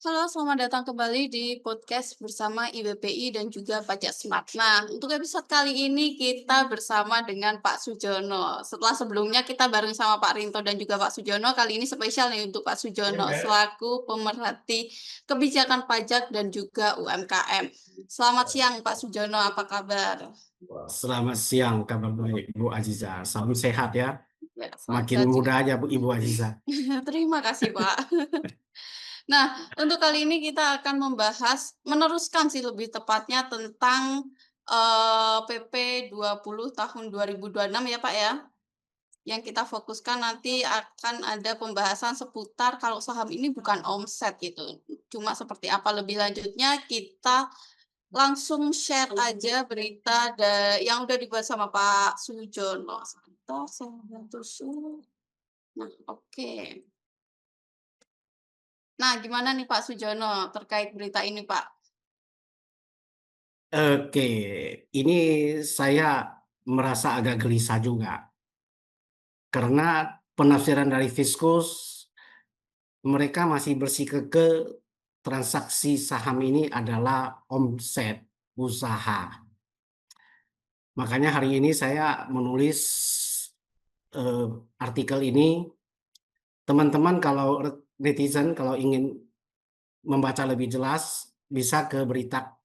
Halo, selamat datang kembali di podcast bersama IBPI dan juga Pajak Smart. Nah, untuk episode kali ini kita bersama dengan Pak Sujono. Setelah sebelumnya kita bareng sama Pak Rinto dan juga Pak Sujono, kali ini spesial nih untuk Pak Sujono selaku pemerhati kebijakan pajak dan juga UMKM. Selamat siang Pak Sujono, apa kabar? Selamat siang, kabar baik Bu Aziza. Salam sehat ya. Ya, salam Makin sehat juga. muda aja Bu Ibu Aziza. Terima kasih Pak. Nah, untuk kali ini kita akan membahas meneruskan sih lebih tepatnya tentang, PP 20 tahun 2026 ya, Pak, ya. Yang kita fokuskan nanti akan ada pembahasan seputar kalau saham ini bukan omset gitu. Cuma seperti apa lebih lanjutnya kita langsung share aja berita yang udah dibuat sama Pak Sujono. Sebentar saya bantu share. Nah, oke. Nah, gimana nih Pak Sujono terkait berita ini, Pak? Oke, ini saya merasa agak gelisah juga karena penafsiran dari Fiskus mereka masih bersikukuh transaksi saham ini adalah omset usaha. Makanya hari ini saya menulis eh, artikel ini. Teman-teman kalau netizen kalau ingin membaca lebih jelas bisa ke berita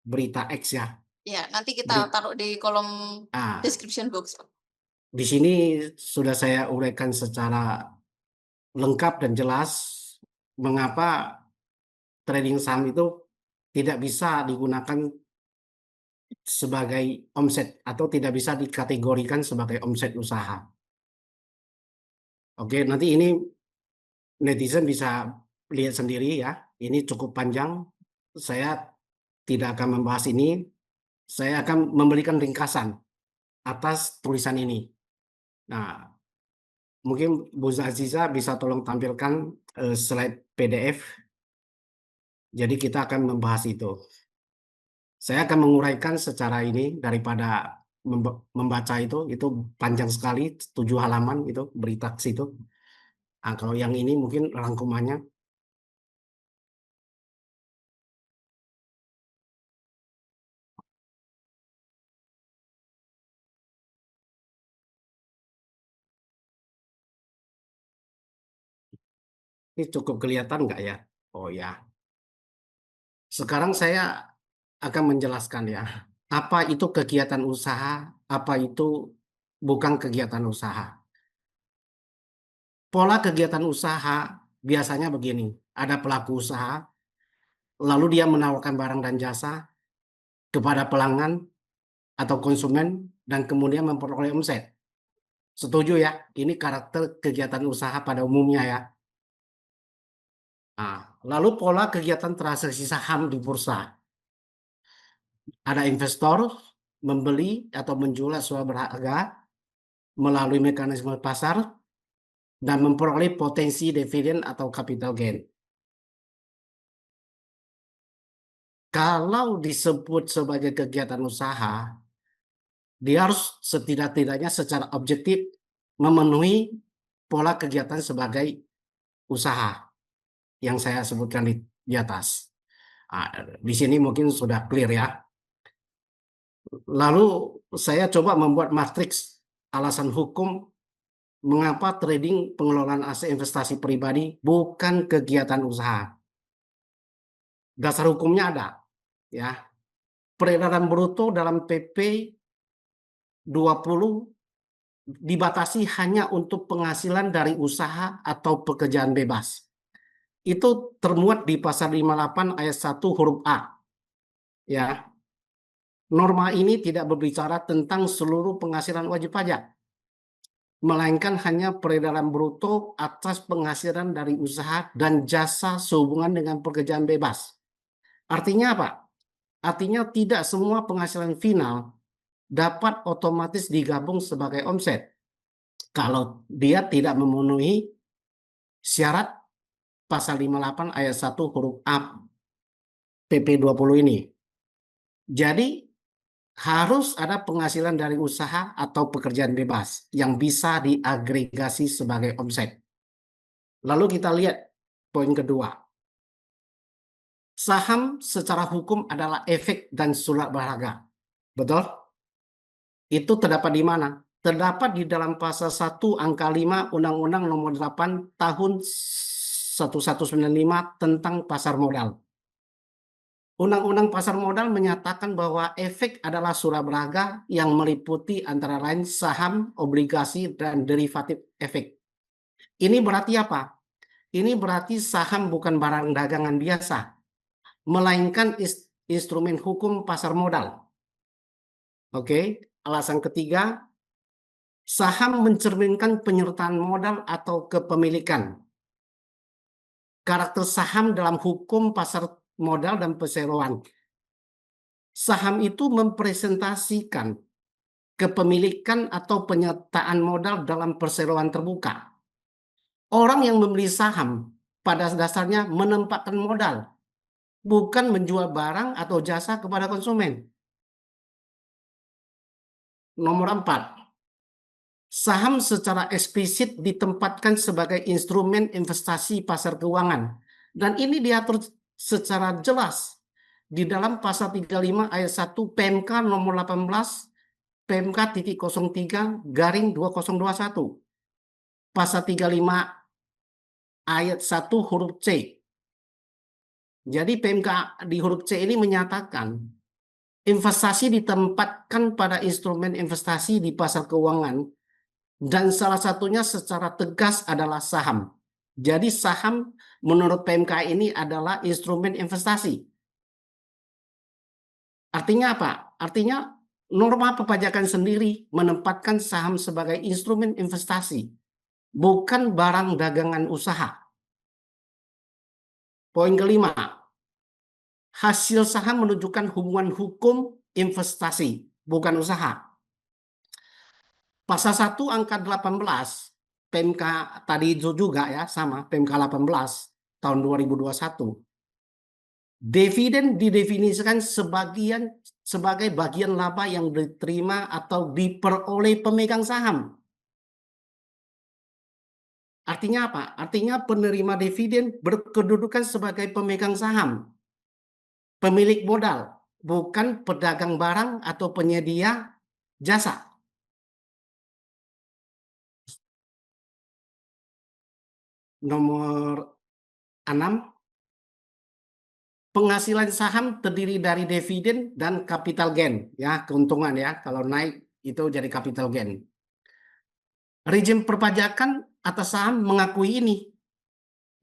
berita X ya. Ya, nanti kita Beri taruh di kolom ah, description box. di sini sudah saya uraikan secara lengkap dan jelas mengapa trading saham itu tidak bisa digunakan sebagai omset atau tidak bisa dikategorikan sebagai omset usaha. Oke, nanti ini netizen bisa lihat sendiri ya. Ini cukup panjang. Saya tidak akan membahas ini. Saya akan memberikan ringkasan atas tulisan ini. Nah, mungkin Bu Aziza bisa tolong tampilkan slide PDF. Jadi kita akan membahas itu. Saya akan menguraikan secara ini daripada membaca itu panjang sekali, 7 halaman itu berita situ. Nah, kalau yang ini mungkin rangkumannya ini cukup kelihatan nggak ya? Oh ya, sekarang saya akan menjelaskan ya, apa itu kegiatan usaha, apa itu bukan kegiatan usaha. Pola kegiatan usaha biasanya begini, ada pelaku usaha, lalu dia menawarkan barang dan jasa kepada pelanggan atau konsumen, dan kemudian memperoleh omset. Setuju ya? Ini karakter kegiatan usaha pada umumnya ya. Nah, lalu pola kegiatan transaksi saham di bursa. Ada investor membeli atau menjual sesuai berharga melalui mekanisme pasar dan memperoleh potensi dividen atau capital gain. Kalau disebut sebagai kegiatan usaha, dia harus setidak-tidaknya secara objektif memenuhi pola kegiatan sebagai usaha yang saya sebutkan di atas. Nah, di sini mungkin sudah clear ya. Lalu saya coba membuat matriks alasan hukum mengapa trading pengelolaan aset investasi pribadi bukan kegiatan usaha. Dasar hukumnya ada ya. Peredaran bruto dalam PP 20 dibatasi hanya untuk penghasilan dari usaha atau pekerjaan bebas. Itu termuat di pasal 58 ayat 1 huruf A. Ya, norma ini tidak berbicara tentang seluruh penghasilan wajib pajak, melainkan hanya peredaran bruto atas penghasilan dari usaha dan jasa sehubungan dengan pekerjaan bebas. Artinya apa? Artinya tidak semua penghasilan final dapat otomatis digabung sebagai omset kalau dia tidak memenuhi syarat pasal 58 ayat 1 huruf A PP 20 ini. Jadi harus ada penghasilan dari usaha atau pekerjaan bebas yang bisa diagregasi sebagai omset. Lalu kita lihat poin kedua. Saham secara hukum adalah efek dan surat berharga. Betul? Itu terdapat di mana? Terdapat di dalam pasal 1 angka 5 Undang-Undang Nomor 8 Tahun 1195 tentang pasar modal. Undang-Undang pasar modal menyatakan bahwa efek adalah surat berharga yang meliputi antara lain saham, obligasi, dan derivatif efek. Ini berarti apa? Ini berarti saham bukan barang dagangan biasa, melainkan instrumen hukum pasar modal. Oke, alasan ketiga, saham mencerminkan penyertaan modal atau kepemilikan. Karakter saham dalam hukum pasar modal dan perseroan. Saham itu mempresentasikan kepemilikan atau penyertaan modal dalam perseroan terbuka. Orang yang membeli saham pada dasarnya menempatkan modal, bukan menjual barang atau jasa kepada konsumen. Nomor 4. Saham secara eksplisit ditempatkan sebagai instrumen investasi pasar keuangan. Dan ini diatur secara jelas di dalam pasal 35 ayat 1 PMK nomor 18 PMK.03/2021. Pasal 35 ayat 1 huruf C. Jadi PMK di huruf C ini menyatakan investasi ditempatkan pada instrumen investasi di pasar keuangan dan salah satunya secara tegas adalah saham. Jadi saham menurut PMK ini adalah instrumen investasi. Artinya apa? Artinya norma perpajakan sendiri menempatkan saham sebagai instrumen investasi, bukan barang dagangan usaha. Poin kelima, hasil saham menunjukkan hubungan hukum investasi, bukan usaha. Pasal 1 angka 18 PMK tadi itu juga ya sama PMK 18 tahun 2021. Dividen didefinisikan sebagai bagian laba yang diterima atau diperoleh pemegang saham. Artinya apa? Artinya penerima dividen berkedudukan sebagai pemegang saham, pemilik modal, bukan pedagang barang atau penyedia jasa. Nomor 6, penghasilan saham terdiri dari dividen dan capital gain, ya, keuntungan ya. Kalau naik itu jadi capital gain. Rezim perpajakan atas saham mengakui ini,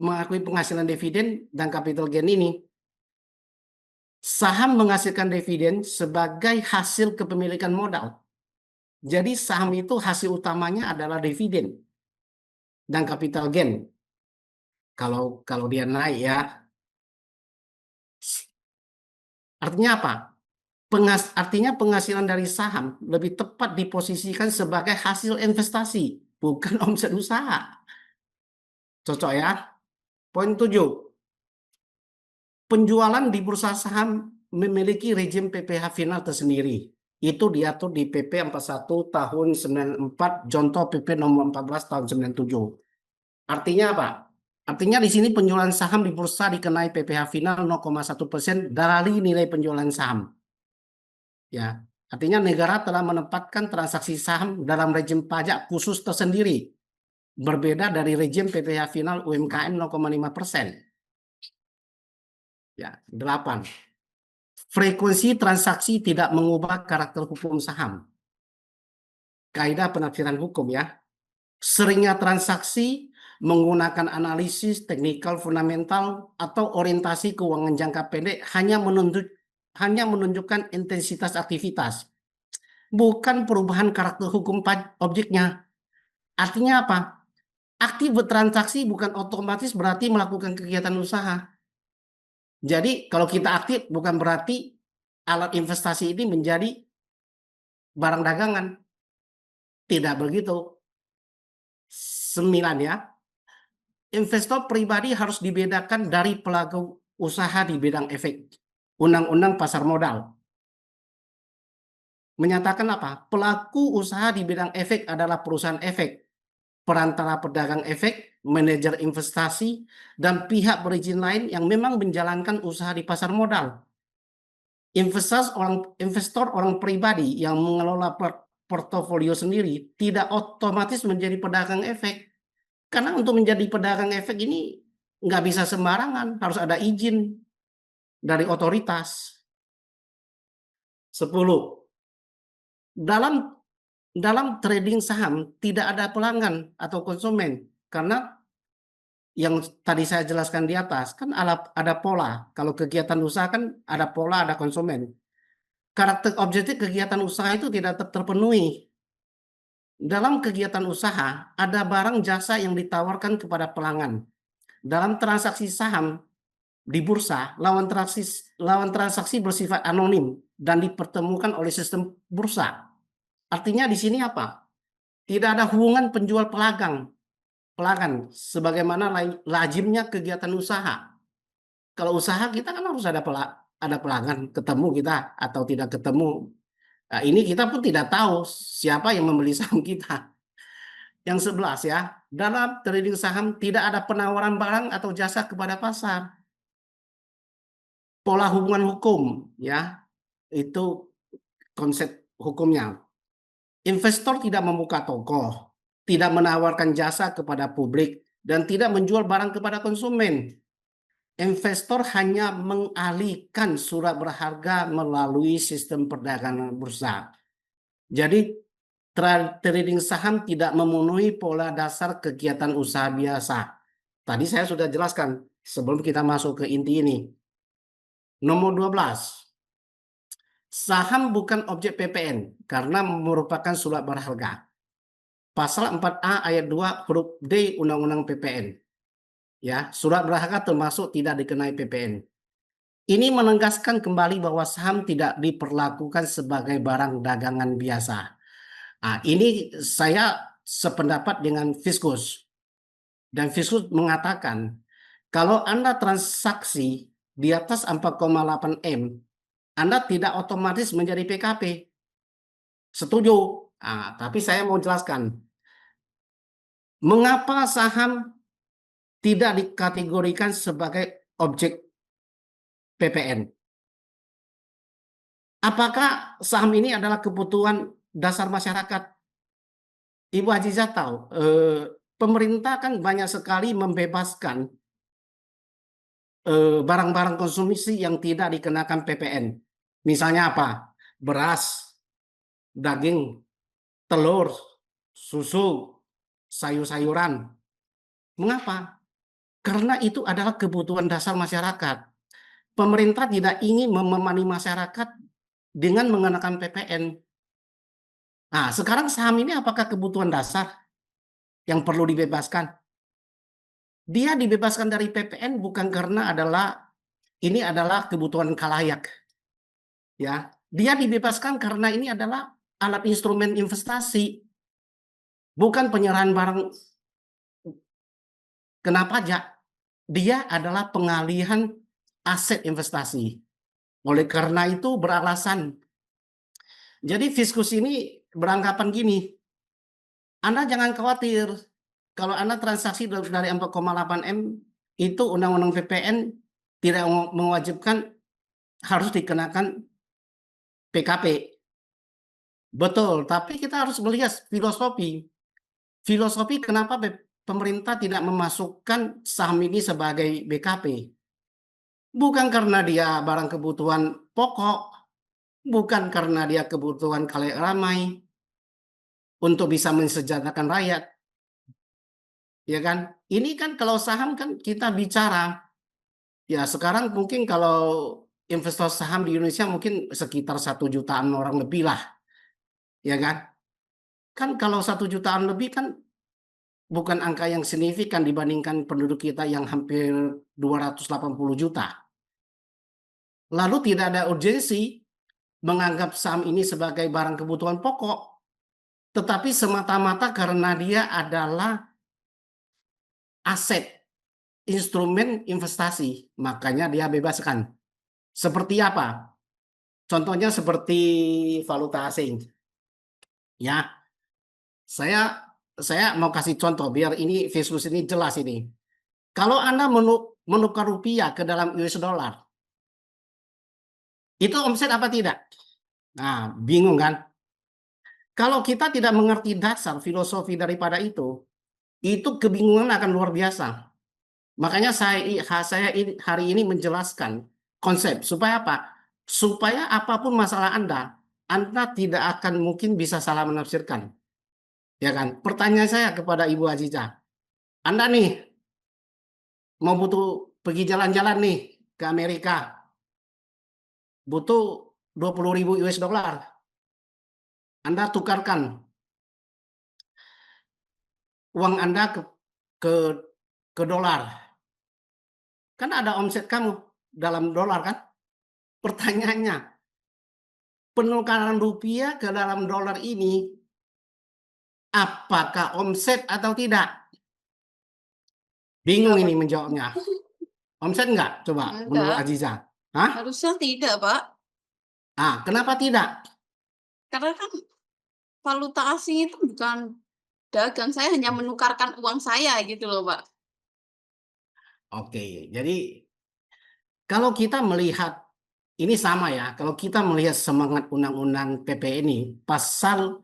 mengakui penghasilan dividen dan capital gain ini. Saham menghasilkan dividen sebagai hasil kepemilikan modal. Jadi saham itu hasil utamanya adalah dividen dan capital gain. Kalau dia naik ya. Artinya apa? Artinya penghasilan dari saham lebih tepat diposisikan sebagai hasil investasi, bukan omset usaha. Cocok ya? Poin 7. Penjualan di bursa saham memiliki rezim PPh final tersendiri. Itu diatur di PP 41 tahun 94, contoh PP nomor 14 tahun 97. Artinya apa? Artinya di sini penjualan saham di bursa dikenai PPh final 0,1% dari nilai penjualan saham. Ya, artinya negara telah menempatkan transaksi saham dalam rezim pajak khusus tersendiri, berbeda dari rezim PPh final UMKM 0,5%. Ya, 8. Frekuensi transaksi tidak mengubah karakter hukum saham. Kaidah penafsiran hukum ya. Seringnya transaksi menggunakan analisis teknikal fundamental atau orientasi keuangan jangka pendek hanya menunjukkan intensitas aktivitas, bukan perubahan karakter hukum objeknya. Artinya apa? Aktif bertransaksi bukan otomatis berarti melakukan kegiatan usaha. Jadi kalau kita aktif bukan berarti alat investasi ini menjadi barang dagangan. Tidak begitu. 9 ya. Investor pribadi harus dibedakan dari pelaku usaha di bidang efek. Undang-Undang Pasar Modal menyatakan apa? Pelaku usaha di bidang efek adalah perusahaan efek, perantara pedagang efek, manajer investasi, dan pihak berizin lain yang memang menjalankan usaha di pasar modal. Investor orang pribadi yang mengelola portofolio sendiri tidak otomatis menjadi pedagang efek. Karena untuk menjadi pedagang efek ini nggak bisa sembarangan, harus ada izin dari otoritas. 10. Dalam trading saham tidak ada pelanggan atau konsumen, karena yang tadi saya jelaskan di atas kan ada pola. Kalau kegiatan usaha kan ada pola, ada konsumen. Karakter objektif kegiatan usaha itu tidak terpenuhi. Dalam kegiatan usaha ada barang jasa yang ditawarkan kepada pelanggan. Dalam transaksi saham di bursa, lawan transaksi bersifat anonim dan dipertemukan oleh sistem bursa. Artinya di sini apa? Tidak ada hubungan penjual pelanggan sebagaimana lazimnya kegiatan usaha. Kalau usaha kita kan harus ada pelanggan, ketemu kita atau tidak ketemu. Nah, ini kita pun tidak tahu siapa yang membeli saham kita. Yang 11 ya, dalam trading saham tidak ada penawaran barang atau jasa kepada pasar. Pola hubungan hukum ya, itu konsep hukumnya. Investor tidak membuka toko, tidak menawarkan jasa kepada publik, dan tidak menjual barang kepada konsumen. Investor hanya mengalihkan surat berharga melalui sistem perdagangan bursa. Jadi trading saham tidak memenuhi pola dasar kegiatan usaha biasa. Tadi saya sudah jelaskan sebelum kita masuk ke inti ini. Nomor 12. Saham bukan objek PPN karena merupakan surat berharga. Pasal 4A ayat 2 huruf D Undang-Undang PPN. Ya, surat berharga termasuk tidak dikenai PPN. Ini menegaskan kembali bahwa saham tidak diperlakukan sebagai barang dagangan biasa. Nah, ini saya sependapat dengan Fiskus. Dan Fiskus mengatakan, kalau Anda transaksi di atas 4,8 M, Anda tidak otomatis menjadi PKP. Setuju. Nah, tapi saya mau jelaskan, mengapa saham tidak dikategorikan sebagai objek PPN? Apakah saham ini adalah kebutuhan dasar masyarakat? Ibu Azizah tahu, pemerintah kan banyak sekali membebaskan barang-barang konsumsi yang tidak dikenakan PPN. Misalnya apa? Beras, daging, telur, susu, sayur-sayuran. Mengapa? Karena itu adalah kebutuhan dasar masyarakat. Pemerintah tidak ingin membebani masyarakat dengan mengenakan PPN. Nah, sekarang saham ini apakah kebutuhan dasar yang perlu dibebaskan? Dia dibebaskan dari PPN bukan karena ini adalah kebutuhan khalayak. Ya, dia dibebaskan karena ini adalah alat instrumen investasi, bukan penyerahan barang kena pajak. Dia adalah pengalihan aset investasi. Oleh karena itu beralasan. Jadi Fiskus ini beranggapan gini, Anda jangan khawatir kalau Anda transaksi dari 4,8 M itu undang-undang PPN tidak mewajibkan harus dikenakan PKP. Betul, tapi kita harus melihat filosofi. Filosofi kenapa pemerintah tidak memasukkan saham ini sebagai BKP. Bukan karena dia barang kebutuhan pokok, bukan karena dia kebutuhan kalayak ramai untuk bisa mensejahterakan rakyat. Ya kan? Ini kan kalau saham kan kita bicara, ya sekarang mungkin kalau investor saham di Indonesia mungkin sekitar 1 jutaan orang lebih lah. Ya kan? Kan kalau 1 jutaan lebih kan bukan angka yang signifikan dibandingkan penduduk kita yang hampir 280 juta. Lalu tidak ada urgensi menganggap saham ini sebagai barang kebutuhan pokok, tetapi semata-mata karena dia adalah aset, instrumen investasi, makanya dia bebaskan. Seperti apa? Contohnya seperti valuta asing. Ya, saya saya mau kasih contoh biar ini Fiskus ini jelas ini. Kalau Anda menukar rupiah ke dalam US dollar, itu omset apa tidak? Nah, bingung kan? Kalau kita tidak mengerti dasar filosofi daripada itu kebingungan akan luar biasa. Makanya saya hari ini menjelaskan konsep supaya apa? Supaya apapun masalah Anda tidak akan mungkin bisa salah menafsirkan, ya kan? Pertanyaan saya kepada Ibu Aziza, Anda nih mau butuh pergi jalan-jalan nih ke Amerika, butuh 20.000 US dollar, Anda tukarkan uang Anda ke ke dolar, kan ada omset kamu dalam dolar kan? Pertanyaannya, penukaran rupiah ke dalam dolar ini apakah omset atau tidak? Enggak, Bingung Pak. ini menjawabnya. Omset enggak? Coba menurut Enggak, Aziza. Hah? harusnya tidak, Pak. Ah, kenapa tidak? Karena kan valuta asing itu bukan dagang, saya hanya menukarkan uang saya gitu loh, Pak. Oke, jadi kalau kita melihat ini sama ya, kalau kita melihat semangat Undang-Undang PP ini, pasal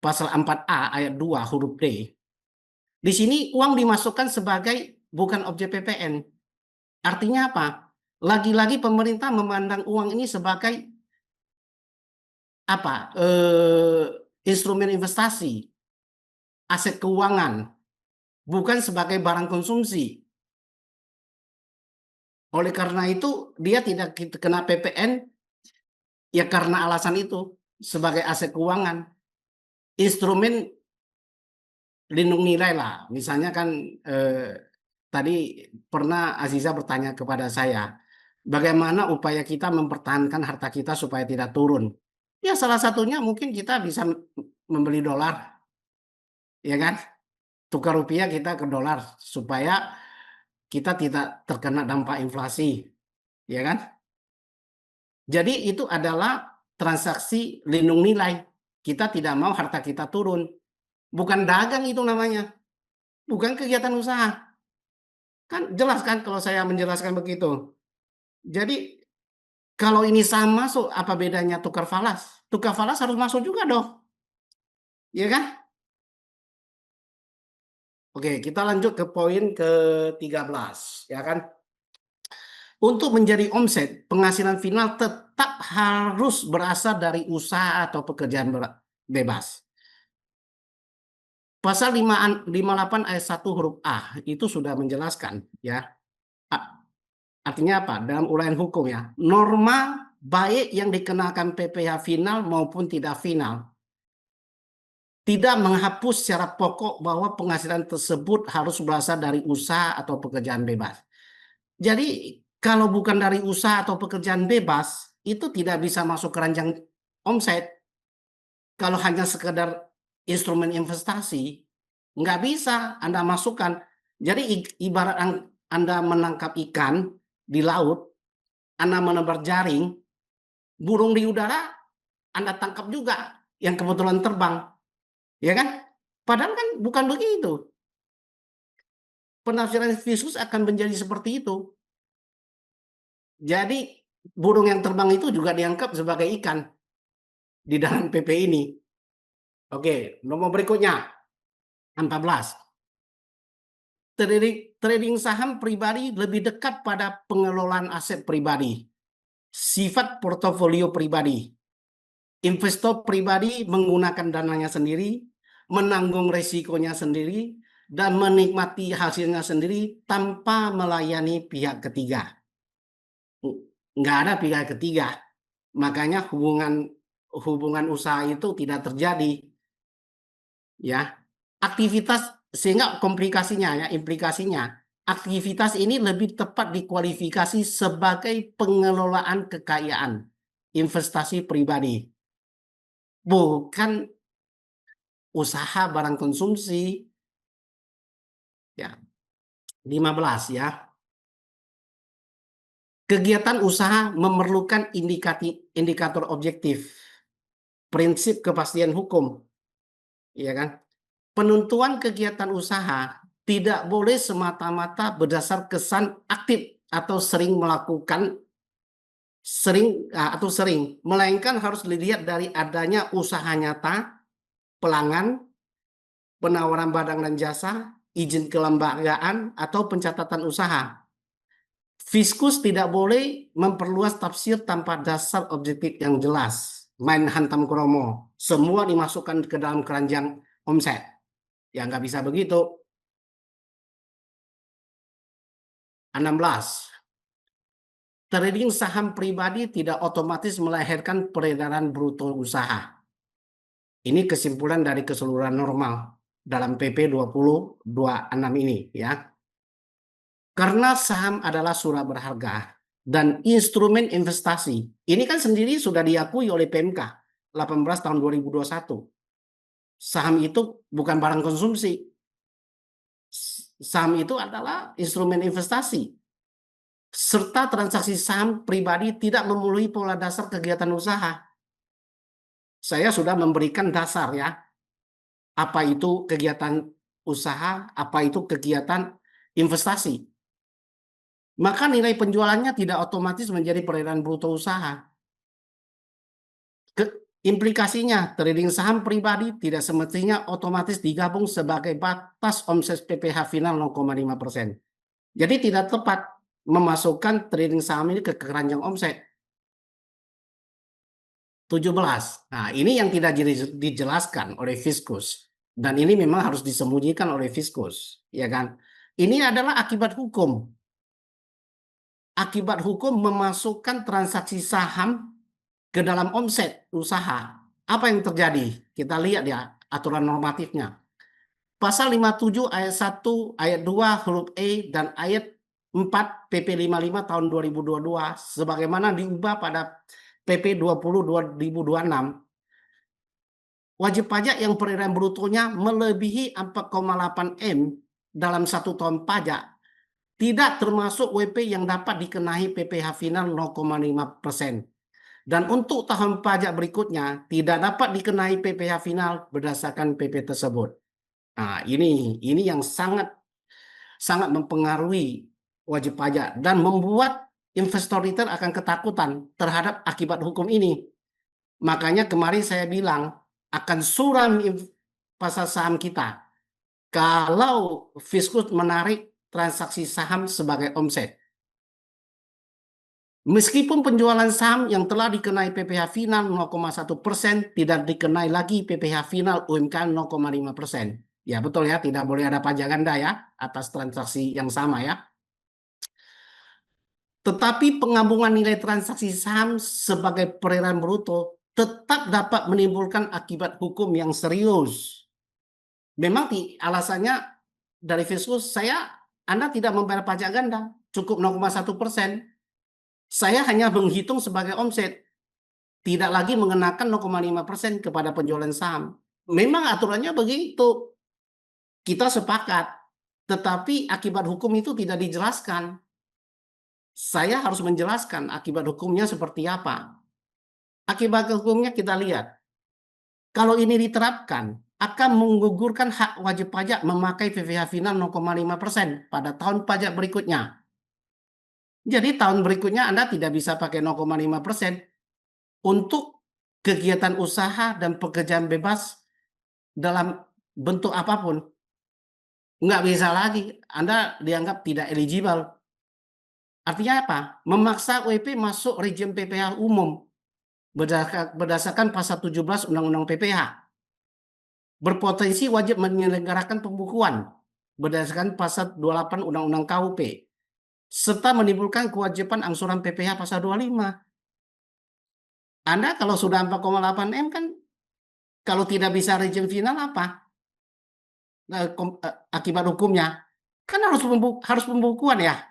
pasal 4A ayat 2 huruf D, di sini uang dimasukkan sebagai bukan objek PPN. Artinya apa? Lagi-lagi pemerintah memandang uang ini sebagai apa? Instrumen investasi, aset keuangan, bukan sebagai barang konsumsi. Oleh karena itu, dia tidak kena PPN ya karena alasan itu sebagai aset keuangan, instrumen lindung nilai lah. Misalnya kan tadi pernah Aziza bertanya kepada saya, bagaimana upaya kita mempertahankan harta kita supaya tidak turun? Ya salah satunya mungkin kita bisa membeli dolar, ya kan? Tukar rupiah kita ke dolar supaya kita tidak terkena dampak inflasi, ya kan? Jadi itu adalah transaksi lindung nilai. Kita tidak mau harta kita turun. Bukan dagang itu namanya. Bukan kegiatan usaha. Kan jelas kan kalau saya menjelaskan begitu. Jadi kalau ini sama, so apa bedanya tukar falas? Tukar falas harus masuk juga dong. Ya kan? Oke, kita lanjut ke poin ke-13. Ya kan? Untuk menjadi omset, penghasilan final tetap harus berasal dari usaha atau pekerjaan bebas. Pasal 58 ayat 1 huruf A itu sudah menjelaskan ya. Artinya apa? Dalam uraian hukum ya. Norma baik yang dikenakan PPh final maupun tidak final tidak menghapus secara pokok bahwa penghasilan tersebut harus berasal dari usaha atau pekerjaan bebas. Jadi kalau bukan dari usaha atau pekerjaan bebas itu tidak bisa masuk keranjang omset. Kalau hanya sekedar instrumen investasi, nggak bisa Anda masukkan. Jadi ibarat Anda menangkap ikan di laut, Anda menebar jaring, burung di udara Anda tangkap juga yang kebetulan terbang, ya kan? Padahal kan bukan begitu. Penafsiran Fiskus akan menjadi seperti itu. Jadi burung yang terbang itu juga dianggap sebagai ikan di dalam PP ini. Oke, nomor berikutnya 14. Trading saham pribadi lebih dekat pada pengelolaan aset pribadi, sifat portofolio pribadi. Investor pribadi menggunakan dananya sendiri, menanggung resikonya sendiri, dan menikmati hasilnya sendiri tanpa melayani pihak ketiga. Nggak ada pihak ketiga, makanya hubungan usaha itu tidak terjadi. Ya, aktivitas sehingga komplikasinya ya implikasinya aktivitas ini lebih tepat dikualifikasi sebagai pengelolaan kekayaan investasi pribadi, bukan usaha barang konsumsi. Ya, 15 ya. Kegiatan usaha memerlukan indikator objektif, prinsip kepastian hukum, ya kan? penentuan kegiatan usaha tidak boleh semata-mata berdasar kesan aktif atau sering melakukan sering, melainkan harus dilihat dari adanya usaha nyata, pelanggan, penawaran barang dan jasa, izin kelembagaan, atau pencatatan usaha. Fiskus tidak boleh memperluas tafsir tanpa dasar objektif yang jelas. Main hantam kromo. Semua dimasukkan ke dalam keranjang omset. Ya nggak bisa begitu. 16. Trading saham pribadi tidak otomatis melahirkan peredaran bruto usaha. Ini kesimpulan dari keseluruhan normal dalam PP 2026 ini ya. Karena saham adalah surat berharga dan instrumen investasi. Ini kan sendiri sudah diakui oleh PMK 18 tahun 2021. Saham itu bukan barang konsumsi. Saham itu adalah instrumen investasi. Serta transaksi saham pribadi tidak memenuhi pola dasar kegiatan usaha. Saya sudah memberikan dasar ya. Apa itu kegiatan usaha, apa itu kegiatan investasi. Maka nilai penjualannya tidak otomatis menjadi peredaran bruto usaha. Implikasinya, trading saham pribadi tidak semestinya otomatis digabung sebagai batas omset PPh final 0,5%. Jadi tidak tepat memasukkan trading saham ini ke keranjang omset. 17. Nah, ini yang tidak dijelaskan oleh Fiskus. Dan ini memang harus disembunyikan oleh Fiskus, ya kan? Ini adalah akibat hukum. Akibat hukum memasukkan transaksi saham ke dalam omset usaha. Apa yang terjadi? Kita lihat ya aturan normatifnya. Pasal 57 ayat 1, ayat 2 huruf E dan ayat 4 PP 55 tahun 2022 sebagaimana diubah pada PP 20 2026. Wajib pajak yang peredaran brutonya melebihi 4,8 M dalam 1 tahun pajak tidak termasuk WP yang dapat dikenai PPh final 0,5%. Dan untuk tahun pajak berikutnya tidak dapat dikenai PPh final berdasarkan PP tersebut. Nah, ini yang sangat mempengaruhi wajib pajak dan membuat investor retail akan ketakutan terhadap akibat hukum ini. Makanya kemarin saya bilang akan suram pasar saham kita kalau Fiskus menarik transaksi saham sebagai omset. Meskipun penjualan saham yang telah dikenai PPh final 0,1% tidak dikenai lagi PPh final UMKM 0,5%. Ya betul ya, tidak boleh ada pajak ganda ya atas transaksi yang sama ya. Tetapi penggabungan nilai transaksi saham sebagai peredaran bruto tetap dapat menimbulkan akibat hukum yang serius. Memang alasannya dari Fiskus Anda tidak membayar pajak ganda, cukup 0,1%. Saya hanya menghitung sebagai omset, tidak lagi mengenakan 0,5% kepada penjualan saham. Memang aturannya begitu, kita sepakat, tetapi akibat hukum itu tidak dijelaskan. Saya harus menjelaskan akibat hukumnya seperti apa. Akibat hukumnya kita lihat. Kalau ini diterapkan, akan menggugurkan hak wajib pajak memakai PPh final 0,5% pada tahun pajak berikutnya. Jadi tahun berikutnya Anda tidak bisa pakai 0,5% untuk kegiatan usaha dan pekerjaan bebas dalam bentuk apapun. Nggak bisa lagi, Anda dianggap tidak eligible. Artinya apa? Memaksa WP masuk rejim PPh umum berdasarkan pasal 17 Undang-Undang PPh. Berpotensi wajib menyelenggarakan pembukuan berdasarkan pasal 28 Undang-Undang KUP. Serta menimbulkan kewajiban angsuran PPh pasal 25. Anda kalau sudah 4,8 M kan kalau tidak bisa rejim final apa? Akibat hukumnya kan harus pembukuan ya.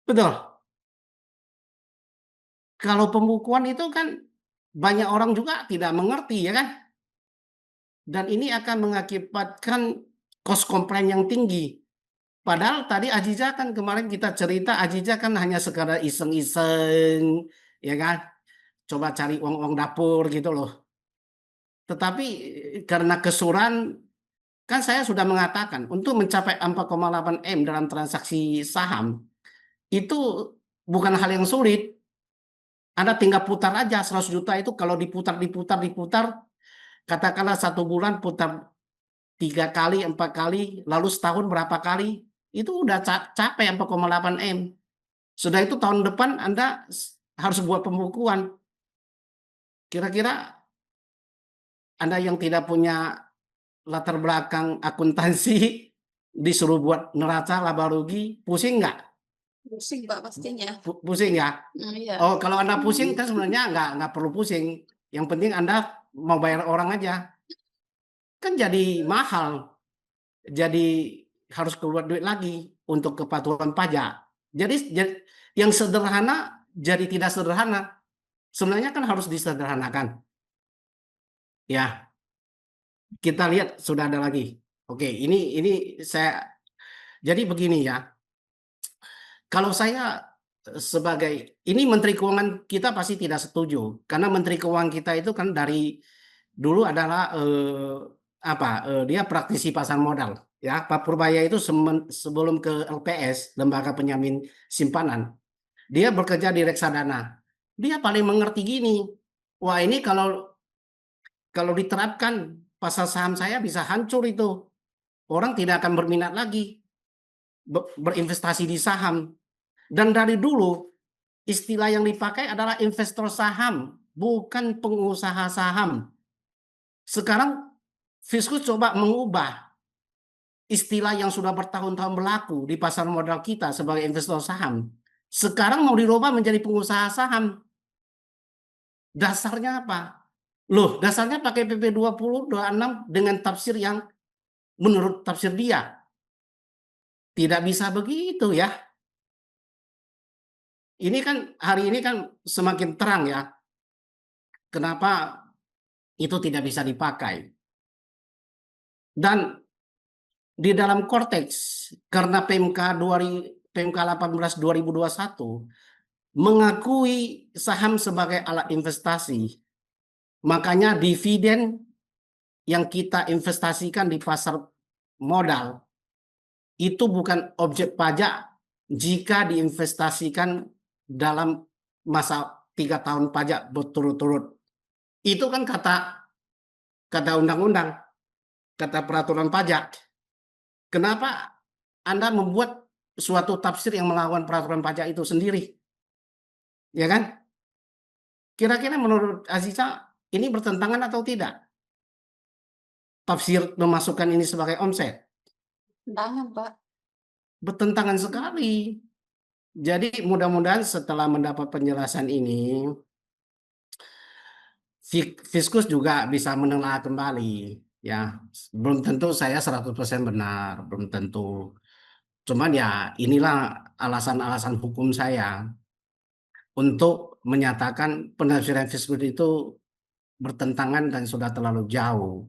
Betul. Kalau pembukuan itu kan banyak orang juga tidak mengerti ya kan. Dan ini akan mengakibatkan cost complaint yang tinggi. Padahal tadi Aziza kan kemarin kita cerita Aziza kan hanya sekadar iseng-iseng ya kan. Coba cari uang-uang dapur gitu loh. Tetapi karena kesuran Kan saya sudah mengatakan untuk mencapai 4,8 M dalam transaksi saham itu bukan hal yang sulit. Anda tinggal putar aja 100 juta itu kalau diputar, diputar, diputar, katakanlah 1 bulan putar 3 kali, 4 kali, lalu setahun berapa kali, itu udah capai 4,8 M. Sudah itu tahun depan Anda harus buat pembukuan. Kira-kira Anda yang tidak punya latar belakang akuntansi disuruh buat neraca laba rugi, pusing nggak? Pusing Pak pastinya. Pusing ya? Iya. Oh, kalau Anda pusing kan sebenarnya nggak perlu pusing. Yang penting Anda mau bayar orang aja. Kan jadi mahal. Jadi harus keluar duit lagi untuk kepatuhan pajak. Jadi yang sederhana jadi tidak sederhana. Sebenarnya kan harus disederhanakan. Ya, kita lihat sudah ada lagi. Oke, ini saya jadi begini ya. Kalau saya sebagai ini Menteri Keuangan kita pasti tidak setuju karena Menteri Keuangan kita itu kan dari dulu adalah dia praktisi pasar modal ya. Pak Purbaya itu sebelum ke LPS Lembaga Penjamin Simpanan dia bekerja di reksadana. Dia paling mengerti gini. Wah, ini kalau diterapkan pasar saham saya bisa hancur itu. Orang tidak akan berminat lagi berinvestasi di saham. Dan dari dulu istilah yang dipakai adalah investor saham, bukan pengusaha saham. Sekarang Fiskus coba mengubah istilah yang sudah bertahun-tahun berlaku di pasar modal kita sebagai investor saham. Sekarang mau dirubah menjadi pengusaha saham. Dasarnya apa? Loh, dasarnya pakai PP 2026 dengan tafsir yang menurut tafsir dia. Tidak bisa begitu ya. Ini kan hari ini kan semakin terang ya. Kenapa itu tidak bisa dipakai. Dan di dalam konteks karena PMK 18 2021 mengakui saham sebagai alat investasi, makanya dividen yang kita investasikan di pasar modal itu bukan objek pajak jika diinvestasikan dalam masa 3 tahun pajak berturut-turut. Itu kan kata undang-undang, kata peraturan pajak. Kenapa Anda membuat suatu tafsir yang melawan peraturan pajak itu sendiri? Ya kan? Kira-kira menurut Aziza ini bertentangan atau tidak? Tafsir memasukkan ini sebagai omset. Tangan Pak. Bertentangan sekali. Jadi mudah-mudahan setelah mendapat penjelasan ini, Fiskus juga bisa menelaah kembali. Ya, belum tentu saya 100% benar, belum tentu. Cuman ya inilah alasan-alasan hukum saya untuk menyatakan penafsiran Fiskus itu bertentangan dan sudah terlalu jauh.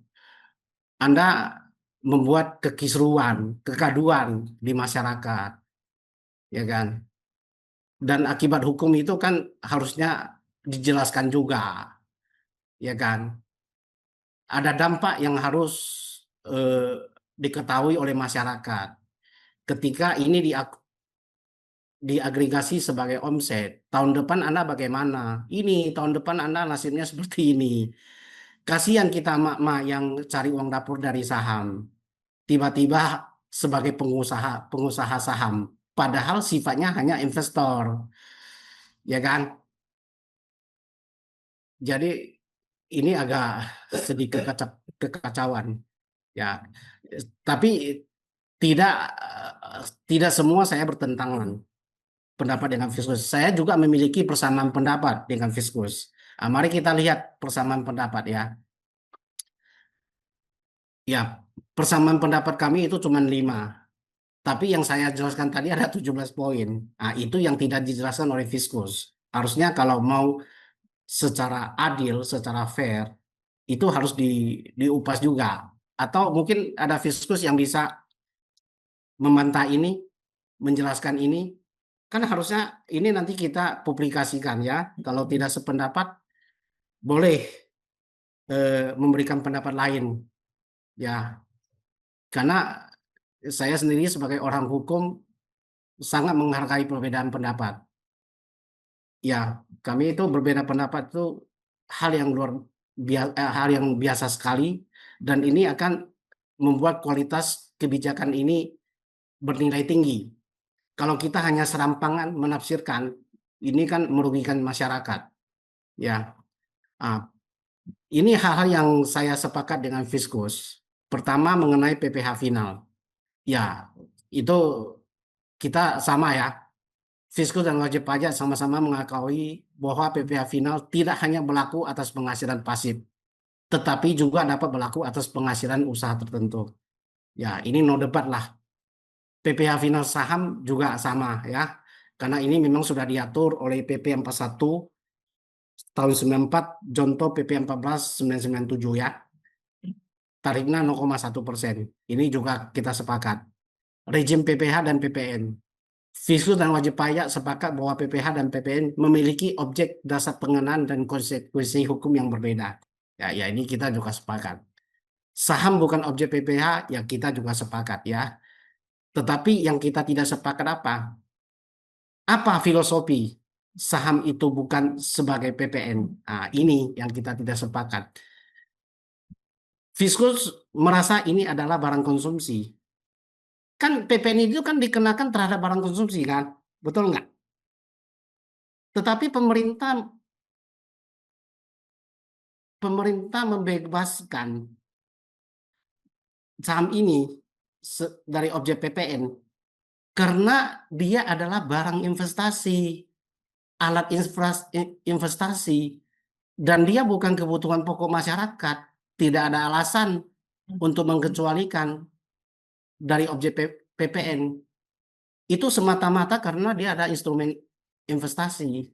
Anda membuat kekisruan, kekaduan di masyarakat, ya kan? Dan akibat hukum itu kan harusnya dijelaskan juga, ya kan? Ada dampak yang harus diketahui oleh masyarakat. Ketika ini diagregasi sebagai omset, tahun depan Anda bagaimana? Ini tahun depan Anda nasibnya seperti ini. Kasihan kita mak-mak yang cari uang dapur dari saham. Tiba-tiba sebagai pengusaha saham. Padahal sifatnya hanya investor. Ya kan? Jadi ini agak sedikit kekacauan. Ya, tapi tidak tidak semua saya bertentangan pendapat dengan Fiskus. Saya juga memiliki persamaan pendapat dengan Fiskus. Nah, mari kita lihat persamaan pendapat ya. Ya, persamaan pendapat kami itu cuma 5. Tapi yang saya jelaskan tadi ada 17 poin. Nah, itu yang tidak dijelaskan oleh Fiskus. Harusnya kalau mau secara adil, secara fair, itu harus diupas juga. Atau mungkin ada Fiskus yang bisa membantah ini, menjelaskan ini. Kan harusnya ini nanti kita publikasikan ya. Kalau tidak sependapat, boleh memberikan pendapat lain. Ya, Karena saya sendiri sebagai orang hukum sangat menghargai perbedaan pendapat. Ya, kami itu berbeda pendapat itu hal yang hal yang biasa sekali, dan ini akan membuat kualitas kebijakan ini bernilai tinggi. Kalau kita hanya serampangan menafsirkan, ini kan merugikan masyarakat. Ya, ah, ini hal-hal yang saya sepakat dengan Fiskus. Pertama mengenai PPh final. Ya, itu kita sama ya. Fiskus dan wajib pajak sama-sama mengakui bahwa PPh final tidak hanya berlaku atas penghasilan pasif, tetapi juga dapat berlaku atas penghasilan usaha tertentu. Ya, ini no debat lah. PPh final saham juga sama ya. Karena ini memang sudah diatur oleh PP 41 tahun 94, Jonto PP 14 997 ya. Tarifnya 0,1%. Ini juga kita sepakat. Rezim PPh dan PPN. Fiskus dan wajib pajak sepakat bahwa PPh dan PPN memiliki objek dasar pengenaan dan konsekuensi hukum yang berbeda. Ya, ini kita juga sepakat. Saham bukan objek PPh, ya kita juga sepakat ya. Tetapi yang kita tidak sepakat apa? Apa filosofi saham itu bukan sebagai PPN? Nah, ini yang kita tidak sepakat. Fiskus merasa ini adalah barang konsumsi. Kan PPN itu kan dikenakan terhadap barang konsumsi kan? Betul nggak? Tetapi pemerintah membebaskan saham ini dari objek PPN karena dia adalah barang investasi, alat investasi, dan dia bukan kebutuhan pokok masyarakat. Tidak ada alasan untuk mengecualikan dari objek PPN. Itu semata-mata karena dia ada instrumen investasi.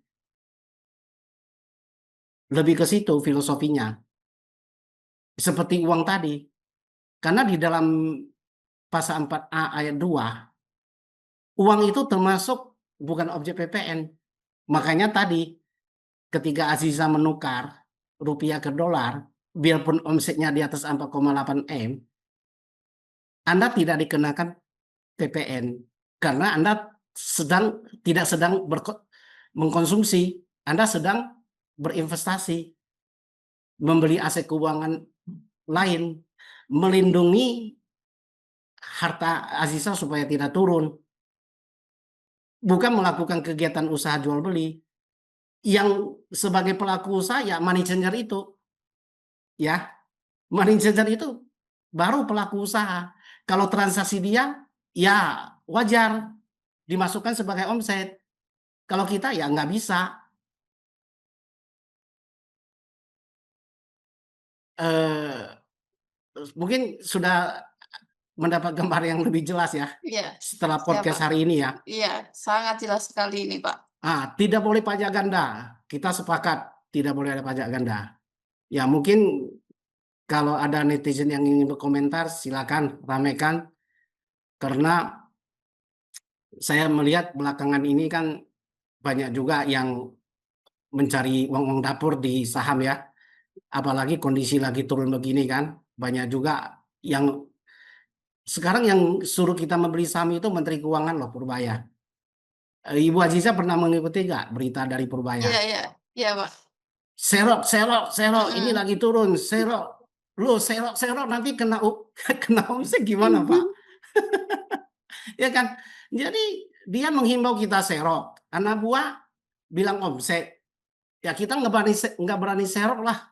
Lebih ke situ filosofinya. Seperti uang tadi. Karena di dalam pasal 4A ayat 2, uang itu termasuk bukan objek PPN. Makanya tadi ketika Aziza menukar rupiah ke dolar, biarpun omsetnya di atas 4,8 M, Anda tidak dikenakan PPN karena Anda tidak sedang mengkonsumsi, Anda sedang berinvestasi, membeli aset keuangan lain, melindungi harta Aziza supaya tidak turun, bukan melakukan kegiatan usaha jual beli. Yang sebagai pelaku usaha ya money changer itu, ya money changer itu baru pelaku usaha. Kalau transaksi dia ya wajar dimasukkan sebagai omset. Kalau kita ya nggak bisa. Eh, Mungkin sudah mendapat gambar yang lebih jelas ya Iya, setelah siap, podcast Pak. hari ini ya. Iya, sangat jelas sekali ini, Pak. Tidak boleh pajak ganda. Kita sepakat tidak boleh ada pajak ganda. Ya mungkin kalau ada netizen yang ingin berkomentar silakan ramekan, karena saya melihat belakangan ini kan banyak juga yang mencari uang dapur di saham ya. Apalagi kondisi lagi turun begini kan. Banyak juga yang sekarang yang suruh kita membeli saham itu Menteri Keuangan loh, Purbaya. Ibu Aziza pernah mengikuti nggak berita dari Purbaya? Iya iya. Iya, Pak. Serok, serok, serok, ini Mhm. lagi turun, serok. Lo serok, serok nanti kena kena omset gimana, Pak? Ya kan? Jadi dia menghimbau kita serok. Anak buah bilang omset. Ya kita nggak berani serok lah,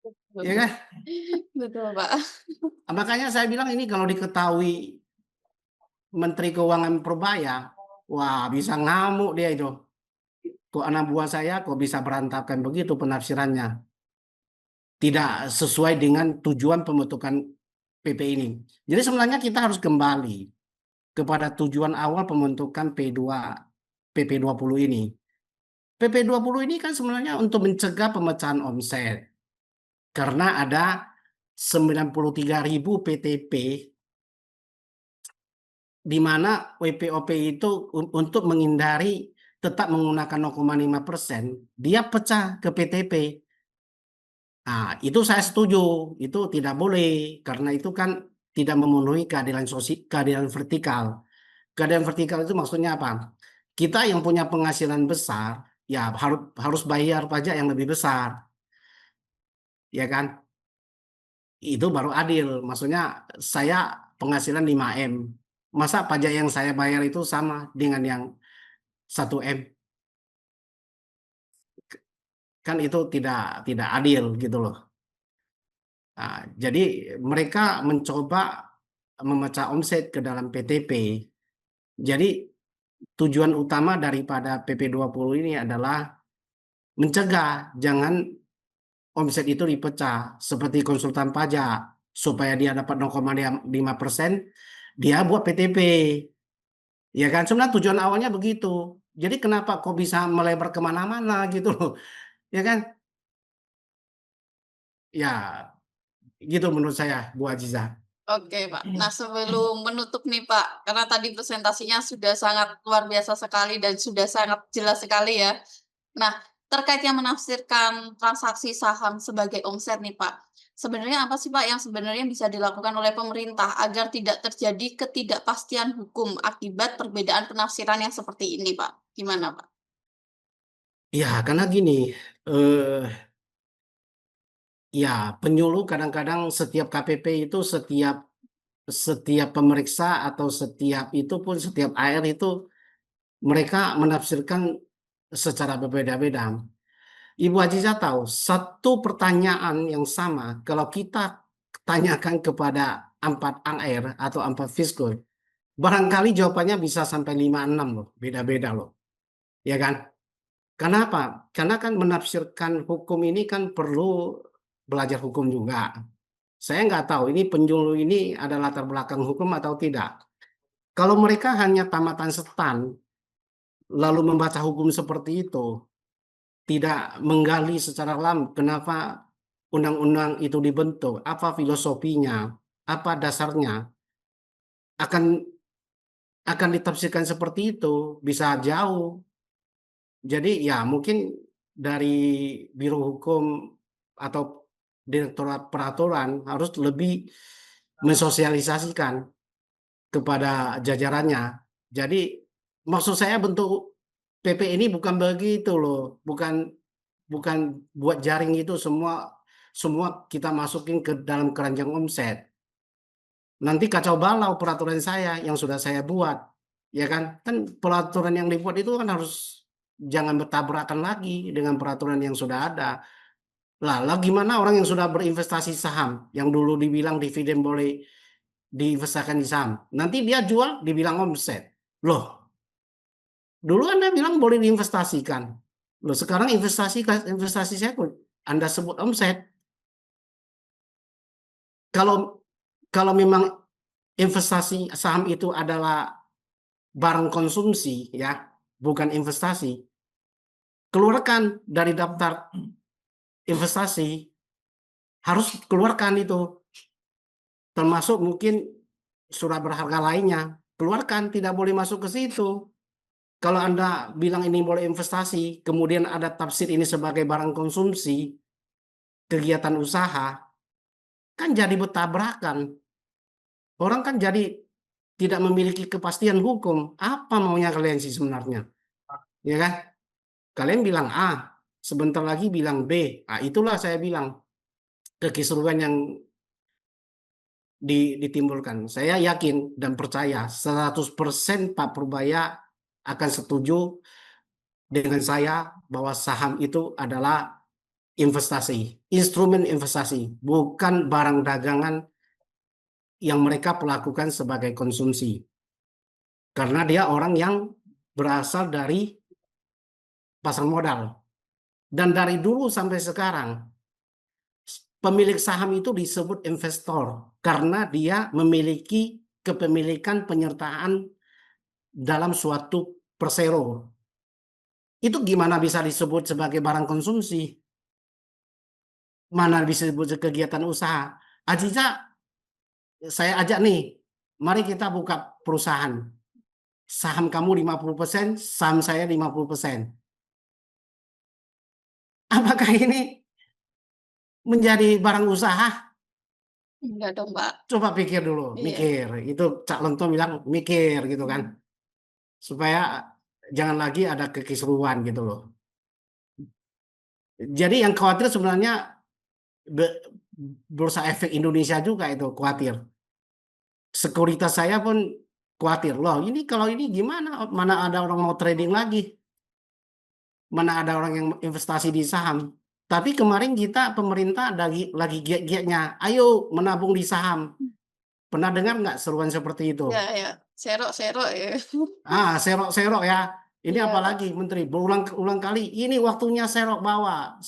ya Betul. kan? Betul, Pak. Makanya saya bilang ini kalau diketahui Menteri Keuangan Purbaya, wah bisa ngamuk dia itu. Kok anak buah saya kok bisa berantakan begitu penafsirannya? Tidak sesuai dengan tujuan pembentukan PP ini. Jadi sebenarnya kita harus kembali kepada tujuan awal pembentukan PP 20 ini. PP 20 ini kan sebenarnya untuk mencegah pemecahan omset. Karena ada 93.000 PTP di mana WPOP itu untuk menghindari tetap menggunakan 0,5%, dia pecah ke PTP. Nah, itu saya setuju, itu tidak boleh karena itu kan tidak memenuhi keadilan sosial, keadilan vertikal. Keadilan vertikal itu maksudnya apa? Kita yang punya penghasilan besar, ya harus bayar pajak yang lebih besar, ya kan? Itu baru adil. Maksudnya saya penghasilan 5 M. Masa pajak yang saya bayar itu sama dengan yang 1 M? Kan itu tidak adil gitu loh. Nah, jadi mereka mencoba memecah omset ke dalam PTP. Jadi tujuan utama daripada PP 20 ini adalah mencegah jangan omset itu dipecah seperti konsultan pajak supaya dia dapat 0,5%, dia buat PTP. Ya kan, sebenarnya tujuan awalnya begitu. Jadi kenapa kok bisa melebar kemana-mana gitu loh, ya kan? Ya, gitu menurut saya, Bu Aziza. Oke, Pak. Nah, sebelum menutup nih, Pak, karena tadi presentasinya sudah sangat luar biasa sekali dan sudah sangat jelas sekali ya. Nah, terkait yang menafsirkan transaksi saham sebagai omset nih, Pak. Sebenarnya apa sih, Pak, yang sebenarnya bisa dilakukan oleh pemerintah agar tidak terjadi ketidakpastian hukum akibat perbedaan penafsiran yang seperti ini, Pak? Gimana, Pak? Ya, karena gini, eh, ya penyuluh kadang-kadang setiap KPP itu setiap setiap pemeriksa atau setiap itu pun setiap AR itu mereka menafsirkan secara berbeda-beda. Ibu Aziza tahu, satu pertanyaan yang sama kalau kita tanyakan kepada 4 AR atau 4 Fiskus, barangkali jawabannya bisa sampai 5, 6 loh, beda-beda loh. Ya kan? Kenapa? Karena kan menafsirkan hukum ini kan perlu belajar hukum juga. Saya nggak tahu ini penyuluh ini ada latar belakang hukum atau tidak. Kalau mereka hanya tamatan STAN, lalu membaca hukum seperti itu, tidak menggali secara dalam kenapa undang-undang itu dibentuk, apa filosofinya, apa dasarnya, akan akan ditafsirkan seperti itu, bisa jauh. Jadi ya mungkin dari Biro Hukum atau Direktorat Peraturan harus lebih mensosialisasikan kepada jajarannya. Jadi maksud saya bentuk PP ini bukan begitu loh, bukan bukan buat jaring itu semua semua kita masukin ke dalam keranjang omset. Nanti kacau balau peraturan saya yang sudah saya buat, ya kan? Kan peraturan yang dibuat itu kan harus jangan bertabrakan lagi dengan peraturan yang sudah ada. Lah gimana orang yang sudah berinvestasi saham, yang dulu dibilang dividen boleh diinvestasikan di saham, nanti dia jual dibilang omset. Loh, dulu Anda bilang boleh diinvestasikan. Loh, sekarang investasi investasi saya Anda sebut omset. Kalau kalau memang investasi saham itu adalah barang konsumsi ya, bukan investasi, keluarkan dari daftar investasi, harus keluarkan itu, termasuk mungkin surat berharga lainnya, keluarkan, tidak boleh masuk ke situ. Kalau Anda bilang ini boleh investasi, kemudian ada tafsir ini sebagai barang konsumsi, kegiatan usaha, kan jadi bertabrakan. Orang kan jadi tidak memiliki kepastian hukum. Apa maunya kalian sih sebenarnya? Ya kan? Kalian bilang A, sebentar lagi bilang B. Ah, itulah saya bilang kekisruhan yang ditimbulkan. Saya yakin dan percaya 100% Pak Purbaya akan setuju dengan saya bahwa saham itu adalah investasi, instrumen investasi, bukan barang dagangan yang mereka perlakukan sebagai konsumsi. Karena dia orang yang berasal dari pasar modal. Dan dari dulu sampai sekarang, pemilik saham itu disebut investor karena dia memiliki kepemilikan penyertaan dalam suatu persero. Itu gimana bisa disebut sebagai barang konsumsi? Mana bisa disebut kegiatan usaha? Aziza, saya ajak nih, mari kita buka perusahaan. Saham kamu 50%, saham saya 50%. Apakah ini menjadi barang usaha? Enggak dong, Pak. Coba pikir dulu, Iya. mikir. Itu Cak Lontong bilang mikir gitu kan, Mhm. supaya jangan lagi ada kekisruan gitu loh. Jadi yang khawatir sebenarnya be- Bursa Efek Indonesia juga itu khawatir. Sekuritas saya pun khawatir loh. Ini kalau ini gimana? Mana ada orang mau trading lagi? Mana ada orang yang investasi di saham? Tapi kemarin kita pemerintah lagi giat-giatnya, ayo menabung di saham. Pernah dengar nggak seruan seperti itu? Iya iya. Serok-serok ya. Serok-serok ya. Ini Iya, Pak. apalagi Menteri berulang-ulang kali, ini waktunya serok bawah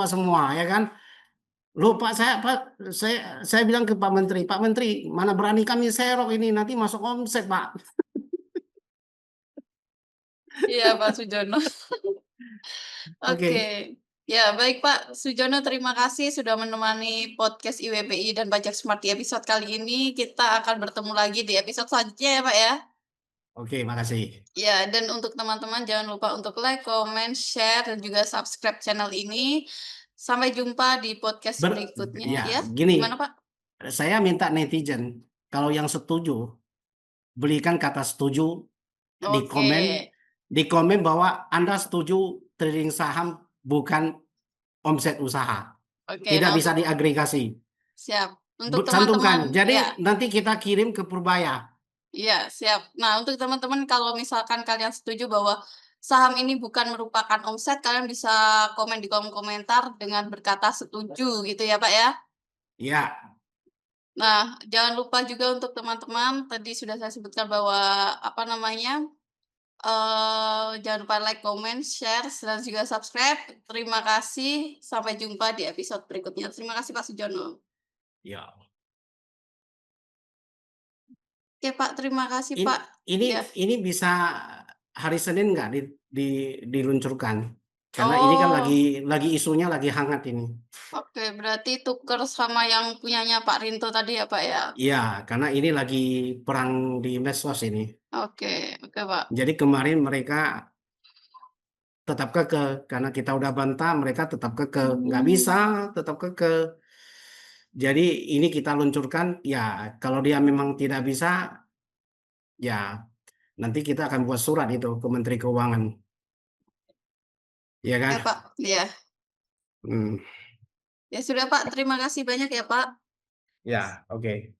semua ya kan? Loh Pak, saya bilang ke Pak Menteri, mana berani kami serok ini nanti masuk omset Pak. Iya, Pak Sujono. Oke. Oke, Ya, baik Pak Sujono, terima kasih sudah menemani podcast IWPI dan Pajak Smart di episode kali ini. Kita akan bertemu lagi di episode selanjutnya ya, Pak ya. oke, makasih. Ya, dan untuk teman-teman jangan lupa untuk like, comment, share, dan juga subscribe channel ini. Sampai jumpa di podcast Ber, berikutnya. ya, Ya, gini, gimana Pak? saya minta netizen, kalau yang setuju, berikan kata setuju di Oke, komen, bahwa Anda setuju trading saham bukan omset usaha, oke. tidak Nah, bisa diagregasi. siap. Untuk Cantumkan. teman-teman, Jadi ya, nanti kita kirim ke Purbaya. iya, siap. Nah, untuk teman-teman kalau misalkan kalian setuju bahwa saham ini bukan merupakan omset, kalian bisa komen di kolom komentar dengan berkata setuju gitu ya, Pak ya. Ya, Nah, jangan lupa juga untuk teman-teman tadi sudah saya sebutkan bahwa apa namanya, jangan lupa like, comment, share, dan juga subscribe. Terima kasih, sampai jumpa di episode berikutnya. Terima kasih Pak Sujono. ya. Oke Pak, terima kasih Ini Pak. ini Ya. ini bisa hari Senin nggak di diluncurkan? Karena ini kan Oh. lagi isunya lagi hangat ini. Oke, berarti tuker sama yang punyanya Pak Rinto tadi ya, Pak, ya? Iya, karena ini lagi perang di medsos ini. Oke oke, Pak. Jadi kemarin mereka tetap kekeh, karena kita udah bantah, mereka tetap kekeh. Nggak bisa, Mmm, tetap kekeh. Jadi ini kita luncurkan, ya kalau dia memang tidak bisa, ya nanti kita akan buat surat itu ke Menteri Keuangan. Ya oke, kan? Pak. Iya. Hmm. Ya sudah, Pak, terima kasih banyak ya, Pak. Ya, oke.